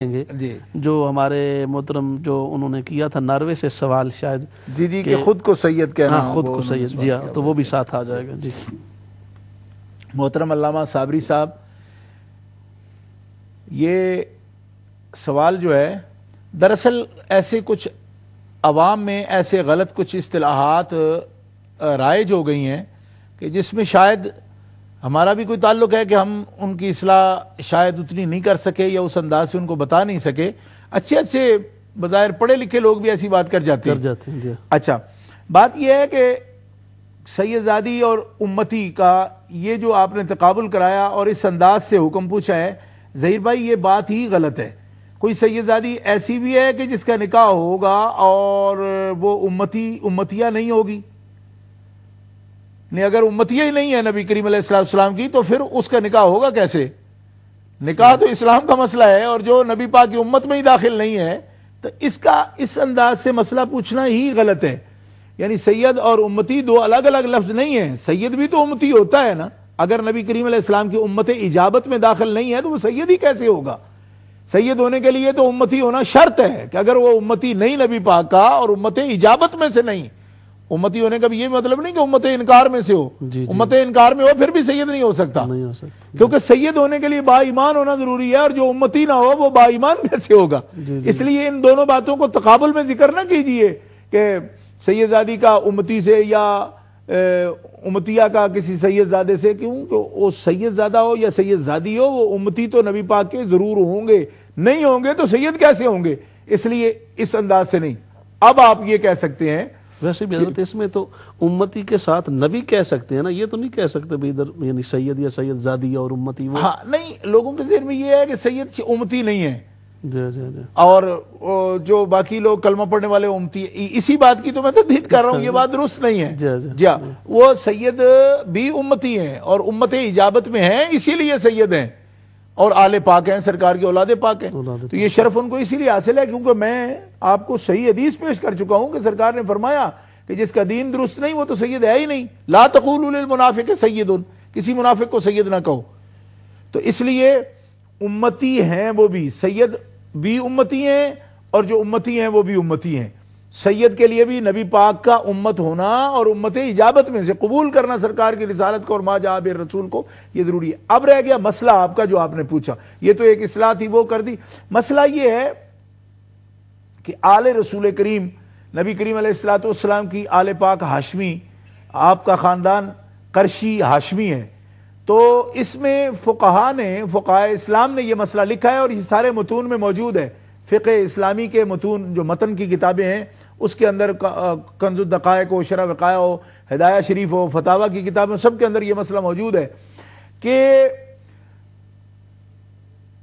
جی جو ہمارے محترم جو انہوں نے کیا تھا ناروے سے سوال شاید جی کہ خود کو سید کہنا، ہاں خود کو سید، جی ہاں، تو وہ بھی ساتھ آ جائے گا۔ جی محترم علامہ صابری صاحب، یہ سوال جو ہے دراصل ایسے کچھ عوام میں ایسے غلط کچھ اصطلاحات رائج ہو گئی ہیں کہ جس میں شاید ہمارا بھی کوئی تعلق ہے کہ ہم ان کی اصلاح شاید اتنی نہیں کر سکے یا اس انداز سے ان کو بتا نہیں سکے۔ اچھے بظاہر پڑھے لکھے لوگ بھی ایسی بات کر جاتے ہیں۔ جی۔ اچھا، بات یہ ہے کہ سید زادی اور امتی کا یہ جو آپ نے تقابل کرایا اور اس انداز سے حکم پوچھا ہے، ظہیر بھائی یہ بات ہی غلط ہے۔ کوئی سید زادی ایسی بھی ہے کہ جس کا نکاح ہوگا اور وہ امتیہ نہیں ہوگی؟ نہیں، اگر امتیہ ہی نہیں ہے نبی کریم علیہ السلام کی تو پھر اس کا نکاح ہوگا کیسے؟ نکاح تو اسلام کا مسئلہ ہے، اور جو نبی پاک کی امت میں ہی داخل نہیں ہے تو اس انداز سے مسئلہ پوچھنا ہی غلط ہے۔ یعنی سید اور امتی دو الگ الگ لفظ نہیں ہیں۔ سید بھی تو امتی ہوتا ہے نا، اگر نبی کریم علیہ السلام کی امت اجابت میں داخل نہیں ہے تو وہ سید ہی کیسے ہوگا؟ سید ہونے کے لیے تو امتی ہونا شرط ہے کہ اگر وہ امتی نہیں نبی پاک کا اور امت اجابت میں سے نہیں، امتی ہونے کا بھی یہ مطلب نہیں کہ امت انکار میں سے ہو، امت انکار میں ہو پھر بھی سید نہیں ہو سکتا، کیونکہ سید ہونے کے لیے با ایمان ہونا ضروری ہے، اور جو امتی نہ ہو وہ با ایمان کیسے ہوگا؟ اس لیے ان دونوں باتوں کو تقابل میں ذکر نہ کیجئے کہ سید زادی کا امتی سے یا امتیہ کا کسی سید زادے سے، کیونکہ وہ سید زادہ ہو یا سید زادی ہو وہ امتی تو نبی پاک کے ضرور ہوں گے، نہیں ہوں گے تو سید کیسے ہوں گے؟ اس لیے اس انداز سے نہیں۔ اب آپ یہ کہہ سکتے ہیں، ویسے بھی حضرت اس میں تو امتی کے ساتھ نبی کہہ سکتے ہیں نا، یہ تو نہیں کہہ سکتے بھی ادھر یعنی سید یا سید زادی اور امتی وہ، ہاں نہیں، لوگوں کے ذہن میں یہ ہے کہ سید امتی نہیں ہے، جی جی جی، اور جو باقی لوگ کلمہ پڑھنے والے امتی، اسی بات کی تو میں تردید کر رہا ہوں، یہ بات درست نہیں ہے۔ جی ہاں، وہ سید بھی امتی ہیں اور امت اجابت میں ہیں، اسی لیے سید ہیں اور آل پاک ہیں، سرکار کی اولاد پاک ہیں، تو یہ شرف ان کو اسی لیے حاصل ہے کیونکہ میں آپ کو صحیح حدیث پیش کر چکا ہوں کہ سرکار نے فرمایا کہ جس کا دین درست نہیں وہ تو سید ہے ہی نہیں۔ لا تقولوا للمنافق سید، کسی منافق کو سید نہ کہو۔ تو اس لیے امتی ہیں وہ بھی، سید بھی امتی ہیں اور جو امتی ہیں وہ بھی امتی ہیں۔ سید کے لیے بھی نبی پاک کا امت ہونا اور امت اجابت میں سے قبول کرنا سرکار کی رسالت کو اور ما جاء بالرسول کو، یہ ضروری ہے۔ اب رہ گیا مسئلہ آپ کا جو آپ نے پوچھا، یہ تو ایک اصلاح تھی وہ کر دی۔ مسئلہ یہ ہے کہ آل رسول کریم نبی کریم علیہ السلام کی آل پاک ہاشمی، آپ کا خاندان قرشی ہاشمی ہے، تو اس میں فقہاء اسلام نے یہ مسئلہ لکھا ہے اور یہ سارے متون میں موجود ہے۔ فقہ اسلامی کے متون جو متن کی کتابیں ہیں اس کے اندر کنز الدقائق ہو، شرح وقایع ہو، ہدایہ شریف ہو، فتاوی کی کتابیں، سب کے اندر یہ مسئلہ موجود ہے کہ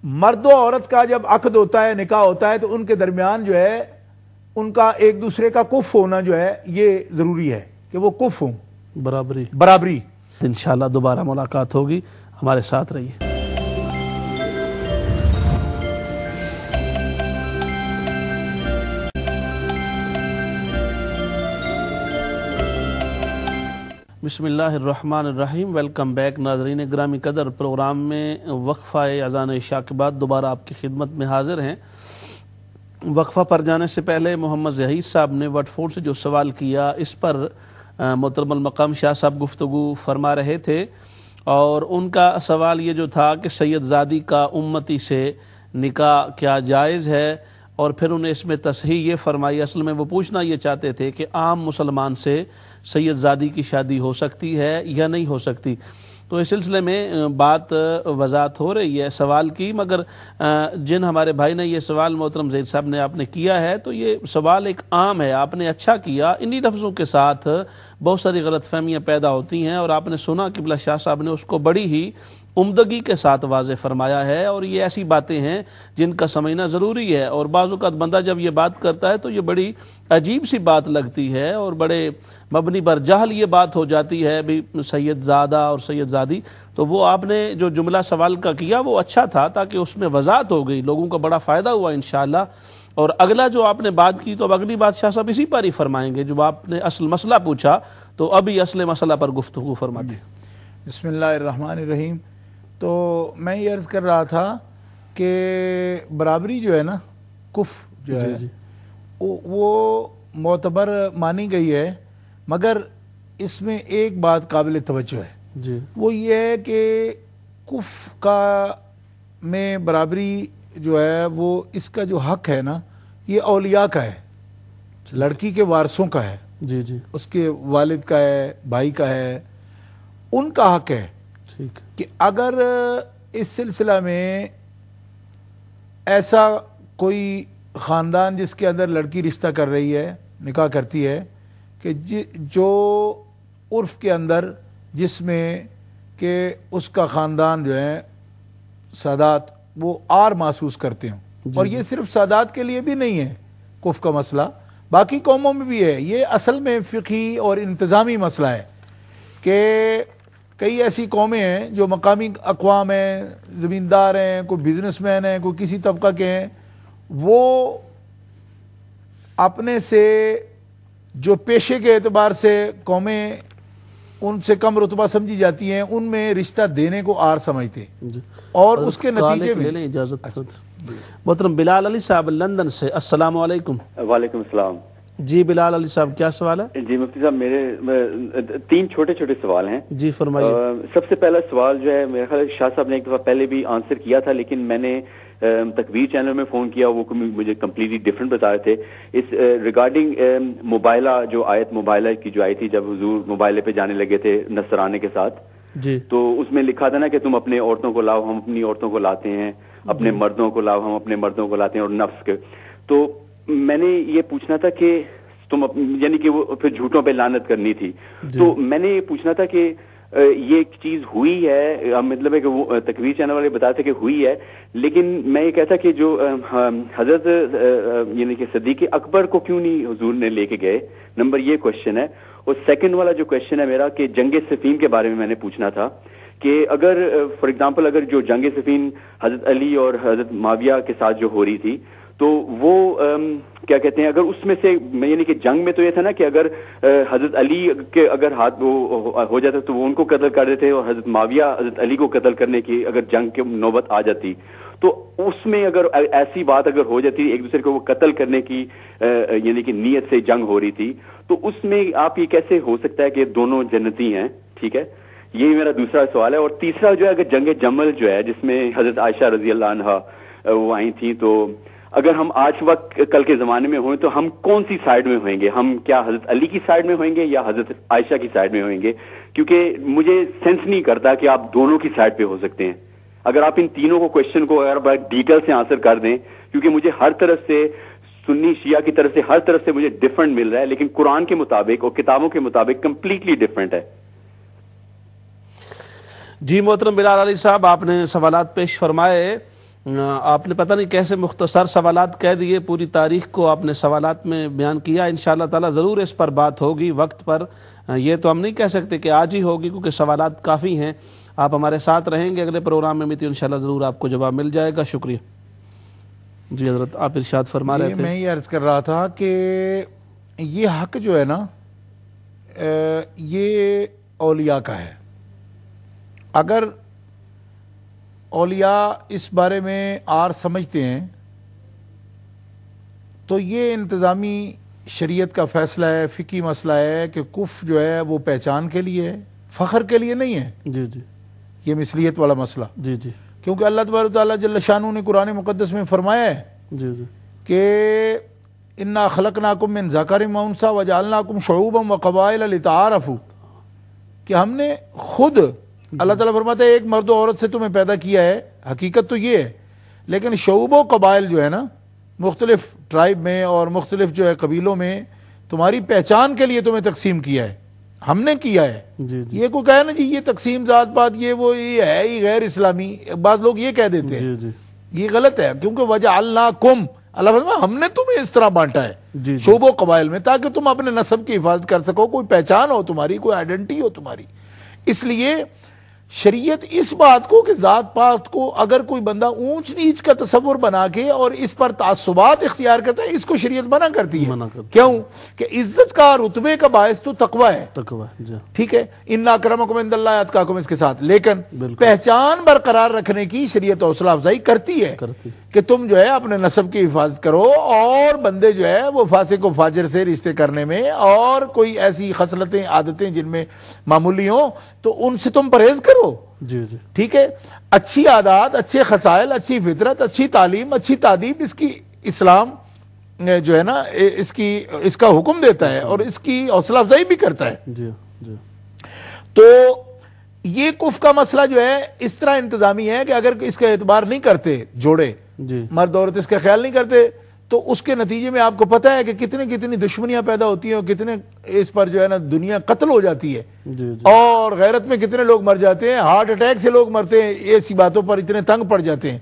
مرد و عورت کا جب عقد ہوتا ہے، نکاح ہوتا ہے، تو ان کے درمیان جو ہے ان کا ایک دوسرے کا کف ہونا جو ہے یہ ضروری ہے کہ وہ کف ہوں، برابری۔ انشاءاللہ دوبارہ ملاقات ہوگی، ہمارے ساتھ رہیے۔ بسم اللہ الرحمن الرحیم، ویلکم بیک ناظرین گرامی قدر، پروگرام میں وقفہ اذان عشاء کے بعد دوبارہ آپ کی خدمت میں حاضر ہیں۔ وقفہ پر جانے سے پہلے محمد زہید صاحب نے وٹ فورڈ سے جو سوال کیا اس پر محترم المقام شاہ صاحب گفتگو فرما رہے تھے، اور ان کا سوال یہ جو تھا کہ سید زادی کا امتی سے نکاح کیا جائز ہے، اور پھر انہیں اس میں تصحیح یہ فرمائی، اصل میں وہ پوچھنا یہ چاہتے تھے کہ عام مسلمان سے سید زادی کی شادی ہو سکتی ہے یا نہیں ہو سکتی۔ تو اس سلسلے میں بات وضاحت ہو رہی ہے سوال کی، مگر جن ہمارے بھائی نے یہ سوال محترم زید صاحب نے آپ نے کیا ہے تو یہ سوال ایک عام ہے، آپ نے اچھا کیا، انہی لفظوں کے ساتھ بہت ساری غلط فہمیاں پیدا ہوتی ہیں، اور آپ نے سنا قبلہ شاہ صاحب نے اس کو بڑی ہی عمدگی کے ساتھ واضح فرمایا ہے، اور یہ ایسی باتیں ہیں جن کا سمجھنا ضروری ہے، اور بعض اوقات بندہ جب یہ بات کرتا ہے تو یہ بڑی عجیب سی بات لگتی ہے اور بڑے مبنی بر جہل یہ بات ہو جاتی ہے بھی سید زادہ اور سید زادی۔ تو وہ آپ نے جو جملہ سوال کا کیا وہ اچھا تھا، تاکہ اس میں وضاحت ہو گئی، لوگوں کا بڑا فائدہ ہوا انشاءاللہ۔ اور اگلا جو آپ نے بات کی تو اب اگلی بات شاہ صاحب اسی پر ہی فرمائیں گے، جو آپ نے اصل مسئلہ پوچھا تو ابھی اصل مسئلہ پر گفتگو فرماتے ہیں۔ بسم اللہ الرحمن الرحیم۔ تو میں یہ عرض کر رہا تھا کہ برابری جو ہے نا کف جو ہے وہ معتبر مانی گئی ہے، مگر اس میں ایک بات قابل توجہ ہے، وہ یہ ہے کہ کف کا میں برابری جو ہے وہ اس کا جو حق ہے نا یہ اولیاء کا ہے، لڑکی کے وارثوں کا ہے، اس کے والد کا ہے، بھائی کا ہے، ان کا حق ہے کہ اگر اس سلسلہ میں ایسا کوئی خاندان جس کے اندر لڑکی رشتہ کر رہی ہے، نکاح کرتی ہے، کہ جو عرف کے اندر جس میں کہ اس کا خاندان جو ہے سادات وہ آر محسوس کرتے ہوں، اور یہ صرف سادات کے لیے بھی نہیں ہے کف کا مسئلہ، باقی قوموں میں بھی ہے، یہ اصل میں فقہی اور انتظامی مسئلہ ہے کہ کئی ایسی قومیں ہیں جو مقامی اقوام ہیں، زمیندار ہیں، کوئی بزنس مین ہیں، کوئی کسی طبقہ کے ہیں، وہ اپنے سے جو پیشے کے اعتبار سے قومیں ان سے کم رتبہ سمجھی جاتی ہیں ان میں رشتہ دینے کو آر سمجھتے اور اس کے نتیجے میں اجازت محترم بلال علی صاحب لندن سے، السلام علیکم۔ وعلیکم السلام جی بلال علی صاحب کیا سوال ہے؟ جی مفتی صاحب میرے 3 چھوٹے چھوٹے سوال ہیں۔ جی فرمائیے۔ سب سے پہلا سوال جو ہے میرے خیال شاہ صاحب نے ایک دفعہ پہلے بھی آنسر کیا تھا، لیکن میں نے تکبیر چینل میں فون کیا، وہ مجھے کمپلیٹلی ڈفرنٹ بتا رہے تھے اس ریگارڈنگ موبائلہ، جو آیت موبائلہ کی جو آئی تھی جب حضور موبائلے پہ جانے لگے تھے نصرانے کے ساتھ، جی تو اس میں لکھا تھا نا کہ تم اپنے عورتوں کو لاؤ ہم اپنی عورتوں کو لاتے ہیں، اپنے مردوں کو لاؤ ہم اپنے مردوں کو لاتے ہیں، اور نفس کے۔ تو میں نے یہ پوچھنا تھا کہ تم یعنی کہ وہ پھر جھوٹوں پہ لعنت کرنی تھی، تو میں نے یہ پوچھنا تھا کہ یہ ایک چیز ہوئی ہے، مطلب ہے کہ وہ تکبیر چینل والے بتاتے تھے کہ ہوئی ہے، لیکن میں یہ کہتا کہ جو حضرت یعنی کہ صدیق اکبر کو کیوں نہیں حضور نے لے کے گئے، نمبر یہ کوشچن ہے۔ اور سیکنڈ والا جو کوشچن ہے میرا کہ جنگ صفین کے بارے میں نے پوچھنا تھا کہ اگر فار ایگزامپل اگر جو جنگ صفین حضرت علی اور حضرت معاویہ کے ساتھ جو ہو رہی تھی، تو وہ کیا کہتے ہیں اگر اس میں سے یعنی کہ جنگ میں تو یہ تھا نا کہ اگر حضرت علی کے اگر ہاتھ ہو جاتا تو وہ ان کو قتل کر دیتے، اور حضرت معاویہ حضرت علی کو قتل کرنے کی اگر جنگ کی نوبت آ جاتی، تو اس میں اگر ایسی بات اگر ہو جاتی ایک دوسرے کو وہ قتل کرنے کی یعنی کہ نیت سے جنگ ہو رہی تھی، تو اس میں آپ یہ کیسے ہو سکتا ہے کہ دونوں جنتی ہیں؟ ٹھیک ہے، یہ میرا دوسرا سوال ہے۔ اور تیسرا جو ہے اگر جنگ جمل جو ہے جس میں حضرت عائشہ رضی اللہ عنہا وہ آئی تھیں، تو اگر ہم آج وقت کل کے زمانے میں ہوئیں تو ہم کون سی سائڈ میں ہوئیں گے؟ ہم کیا حضرت علی کی سائڈ میں ہوئیں گے یا حضرت عائشہ کی سائڈ میں ہوئیں گے؟ کیونکہ مجھے سینس نہیں کرتا کہ آپ دونوں کی سائڈ پہ ہو سکتے ہیں۔ اگر آپ ان تینوں کو کوشچن کو اگر بڑا ڈیٹیل سے آنسر کر دیں، کیونکہ مجھے ہر طرف سے سنی شیعہ کی طرف سے ہر طرف سے مجھے ڈفرنٹ مل رہا ہے، لیکن قرآن کے مطابق اور کتابوں کے مطابق کمپلیٹلی ڈفرنٹ ہے۔ جی محترم بلال علی صاحب، آپ نے سوالات پیش فرمائے، آپ نے پتہ نہیں کیسے مختصر سوالات کہہ دیے، پوری تاریخ کو آپ نے سوالات میں بیان کیا۔ انشاءاللہ تعالی ضرور اس پر بات ہوگی وقت پر، یہ تو ہم نہیں کہہ سکتے کہ آج ہی ہوگی کیونکہ سوالات کافی ہیں۔ آپ ہمارے ساتھ رہیں گے اگلے پروگرام میں بھی تو انشاءاللہ ضرور آپ کو جواب مل جائے گا۔ شکریہ۔ جی حضرت آپ ارشاد فرما رہے تھے۔ میں یہ عرض کر رہا تھا کہ یہ حق جو ہے نا یہ اولیاء کا ہے۔ اگر اولیاء اس بارے میں آر سمجھتے ہیں تو یہ انتظامی شریعت کا فیصلہ ہے، فقہی مسئلہ ہے کہ کف جو ہے وہ پہچان کے لیے ہے، فخر کے لیے نہیں ہے۔ جی جی، یہ مثلیت والا مسئلہ، جی جی، کیونکہ اللہ تبارک و تعالیٰ جل شانہ نے قرآن مقدس میں فرمایا ہے جی جی کہ انا خلقناکم من ذکر و انثی وجعلناکم شعوبا وقبائل لتعارفوا، کہ ہم نے خود، اللہ تعالیٰ فرماتا ہے ایک مرد و عورت سے تمہیں پیدا کیا ہے، حقیقت تو یہ ہے، لیکن شعوب و قبائل جو ہے نا مختلف ٹرائب میں اور مختلف جو ہے قبیلوں میں تمہاری پہچان کے لیے تمہیں تقسیم کیا ہے، ہم نے کیا ہے۔ جی جی یہ کو کہا نا جی یہ تقسیم ذات پات یہ وہ یہ ہے ہی غیر اسلامی، بعض لوگ یہ کہہ دیتے ہیں، جی، یہ غلط ہے، کیونکہ وجعلناکم، اللہ فرماتا ہم نے تمہیں اس طرح بانٹا ہے جی، شعوب و قبائل میں تاکہ تم اپنے نسب کی حفاظت کر سکو، کوئی پہچان ہو تمہاری، کوئی آئیڈینٹی ہو تمہاری۔ اس لیے شریعت اس بات کو کہ ذات پات کو اگر کوئی بندہ اونچ نیچ کا تصور بنا کے اور اس پر تعصبات اختیار کرتا ہے، اس کو شریعت منع کرتی ہے۔ کیوں کہ عزت کا رتبے کا باعث تو تقوی ہے، ٹھیک ہے، ان اکرمکم عند اللہ اتقاکم اس کے ساتھ، لیکن پہچان برقرار رکھنے کی شریعت حوصلہ افزائی کرتی ہے کہ تم جو ہے اپنے نسب کی حفاظت کرو، اور بندے جو ہے وہ فاسق و فاجر سے رشتے کرنے میں اور کوئی ایسی خصلتیں عادتیں جن میں معمولی ہوں تو ان سے تم پرہیز کرو، ٹھیک ہے۔ اچھی عادات، اچھے خصائل، اچھی فطرت، اچھی تعلیم، اچھی تعدیب، اس کی اسلام جو ہے نا اس کا حکم دیتا ہے اور اس کی حوصلہ افزائی بھی کرتا ہے۔ تو یہ کف کا مسئلہ جو ہے اس طرح انتظامی ہے کہ اگر اس کا اعتبار نہیں کرتے جوڑے، مرد عورت اس کا خیال نہیں کرتے، تو اس کے نتیجے میں آپ کو پتہ ہے کہ کتنی دشمنیاں پیدا ہوتی ہیں اور کتنے اس پر جو ہے نا دنیا قتل ہو جاتی ہے، اور غیرت میں کتنے لوگ مر جاتے ہیں، ہارٹ اٹیک سے لوگ مرتے ہیں، ایسی باتوں پر اتنے تنگ پڑ جاتے ہیں۔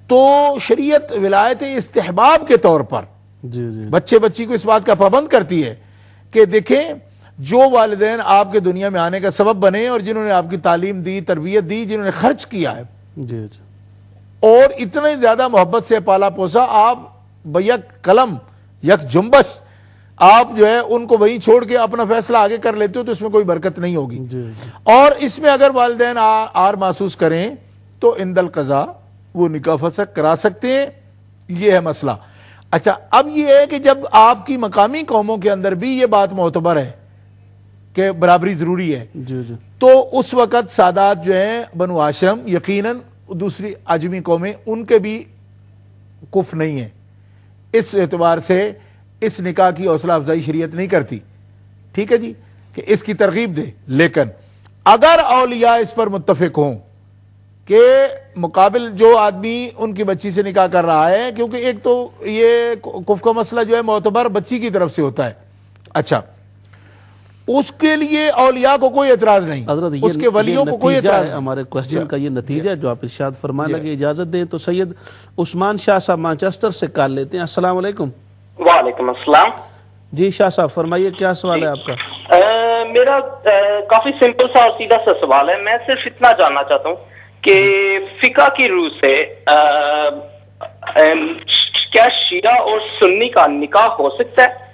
تو شریعت ولایت استحباب کے طور پر بچی کو اس بات کا پابند کرتی ہے کہ دیکھیں جو والدین آپ کے دنیا میں آنے کا سبب بنے اور جنہوں نے آپ کی تعلیم دی، تربیت دی، جنہوں نے خرچ کیا ہے اور اتنے زیادہ محبت سے پالا پوسا، آپ بیک قلم یک جنبش آپ جو ہے ان کو وہیں چھوڑ کے اپنا فیصلہ آگے کر لیتے ہو تو اس میں کوئی برکت نہیں ہوگی۔ اور اس میں اگر والدین آر محسوس کریں تو عند القضاء وہ نکاح فسخ کرا سکتے ہیں، یہ ہے مسئلہ۔ اچھا، اب یہ ہے کہ جب آپ کی مقامی قوموں کے اندر بھی یہ بات معتبر ہے کہ برابری ضروری ہے، تو اس وقت سادات جو ہیں بنو ہاشم یقیناً دوسری عجمی قومیں ان کے بھی کف نہیں ہے، اس اعتبار سے اس نکاح کی حوصلہ افزائی شریعت نہیں کرتی، ٹھیک ہے جی، کہ اس کی ترغیب دے۔ لیکن اگر اولیاء اس پر متفق ہوں کہ مقابل جو آدمی ان کی بچی سے نکاح کر رہا ہے، کیونکہ ایک تو یہ کف کا مسئلہ جو ہے معتبر بچی کی طرف سے ہوتا ہے، اچھا اس کے لیے اولیاء کو کوئی اعتراض نہیں، اس کے ولیوں کو کوئی اعتراض نہیں۔ ہمارے کوسچن کا یہ نتیجہ جو آپ ارشاد فرمانے لگے، اجازت دیں تو سید عثمان شاہ صاحب مانچسٹر سے کال لیتے ہیں۔ السلام علیکم۔ وعلیکم السلام۔ جی شاہ صاحب فرمائیے، کیا سوال ہے آپ کا؟ میرا کافی سمپل سا اور سیدھا سا سوال ہے، میں صرف اتنا جاننا چاہتا ہوں کہ فقہ کی روح سے کیا شیعہ اور سنی کا نکاح ہو سکتا ہے؟